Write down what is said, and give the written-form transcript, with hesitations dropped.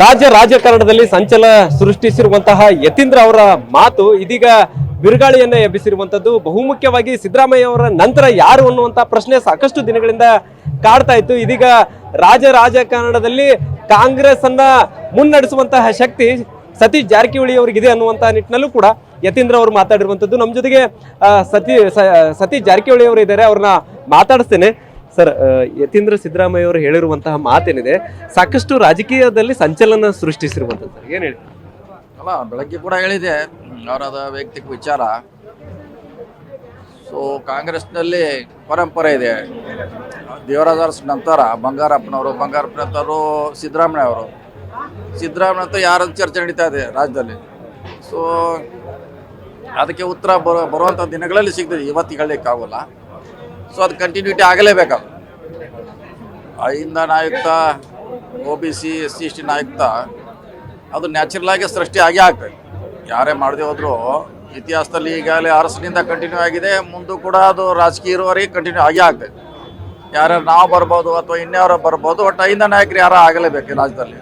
ರಾಜ್ಯ ರಾಜಕಾರಣದಲ್ಲಿ ಸಂಚಲ ಸೃಷ್ಟಿಸಿರುವಂತಹ ಯತೀಂದ್ರ ಅವರ ಮಾತು ಇದೀಗ ಬಿರುಗಾಳಿಯನ್ನ ಎಬ್ಬಿಸಿರುವಂತದ್ದು. ಬಹುಮುಖ್ಯವಾಗಿ ಸಿದ್ದರಾಮಯ್ಯ ಅವರ ನಂತರ ಯಾರು ಅನ್ನುವಂತ ಪ್ರಶ್ನೆ ಸಾಕಷ್ಟು ದಿನಗಳಿಂದ ಕಾಡ್ತಾ ಇತ್ತು. ಇದೀಗ ರಾಜಕಾರಣದಲ್ಲಿ ಕಾಂಗ್ರೆಸ್ ಅನ್ನ ಮುನ್ನಡೆಸುವಂತಹ ಶಕ್ತಿ ಸತೀಶ್ ಜಾರಕಿಹೊಳಿ ಅವರಿಗಿದೆ ಅನ್ನುವಂತ ನಿಟ್ಟಿನಲ್ಲೂ ಕೂಡ ಯತೀಂದ್ರ ಅವರು ಮಾತಾಡಿರುವಂತದ್ದು. ನಮ್ಮ ಜೊತೆಗೆ ಸತೀಶ್ ಜಾರಕಿಹೊಳಿ ಅವರು ಇದ್ದಾರೆ, ಅವ್ರನ್ನ ಮಾತಾಡಿಸ್ತೇನೆ. ಸರ್, ಯತೀಂದ್ರ ಸಿದ್ದರಾಮಯ್ಯ ಅವರು ಹೇಳಿರುವಂತಹ ಮಾತೇನಿದೆ ಸಾಕಷ್ಟು ರಾಜಕೀಯದಲ್ಲಿ ಸಂಚಲನ ಸೃಷ್ಟಿಸಿರುವಂತದ್ದು, ಸರ್ ಏನ್ ಹೇಳಿ? ಅಲ್ಲ, ಬೆಳಗ್ಗೆ ಕೂಡ ಹೇಳಿದೆ, ಅವರದ ವೈಯಕ್ತಿಕ ವಿಚಾರ. ಸೊ ಕಾಂಗ್ರೆಸ್ನಲ್ಲಿ ಪರಂಪರೆ ಇದೆ. ದೇವರಾಜ ಅರಸ್ ನಂತರ ಬಂಗಾರಪ್ಪನವರು ಸಿದ್ದರಾಮಯ್ಯ ಅಂತ ಯಾರ ಚರ್ಚೆ ನಡೀತಾ ಇದೆ ರಾಜ್ಯದಲ್ಲಿ. ಸೊ ಅದಕ್ಕೆ ಉತ್ತರ ಬರುವಂಥ ದಿನಗಳಲ್ಲಿ ಸಿಗ್ತದೆ, ಇವತ್ತಿಗೆ ಹೇಳಲಿಕ್ಕಾಗಲ್ಲ. ಸೊ ಅದು ಕಂಟಿನ್ಯೂಟಿ ಆಗಲೇಬೇಕು. ಇಂಧನ ಆಯುಕ್ತ, OBC SC ST ಆಯುಕ್ತ ಅದು ನ್ಯಾಚುರಲ್ ಆಗಿ ಸೃಷ್ಟಿ ಆಗೇ ಆಗ್ತದೆ. ಯಾರೇ ಮಾಡದೆ ಹೋದ್ರು ಇತಿಹಾಸದಲ್ಲಿ ಈಗಾಗಲೇ ಅರಸನಿಂದ ಕಂಟಿನ್ಯೂ ಆಗಿದೆ, ಮುಂದೂ ಕೂಡ ಅದು ರಾಜಕೀಯ ಇರುವವರೆಗೆ ಕಂಟಿನ್ಯೂ ಆಗೇ ಆಗ್ತದೆ. ಯಾರ್ಯಾರು ನಾವು ಬರ್ಬೋದು ಅಥವಾ ಇನ್ಯಾರು ಬರ್ಬೋದು, ಒಟ್ಟು 5 ನಾಯಕರು ಯಾರು ಆಗಲೇಬೇಕು ರಾಜ್ಯದಲ್ಲಿ.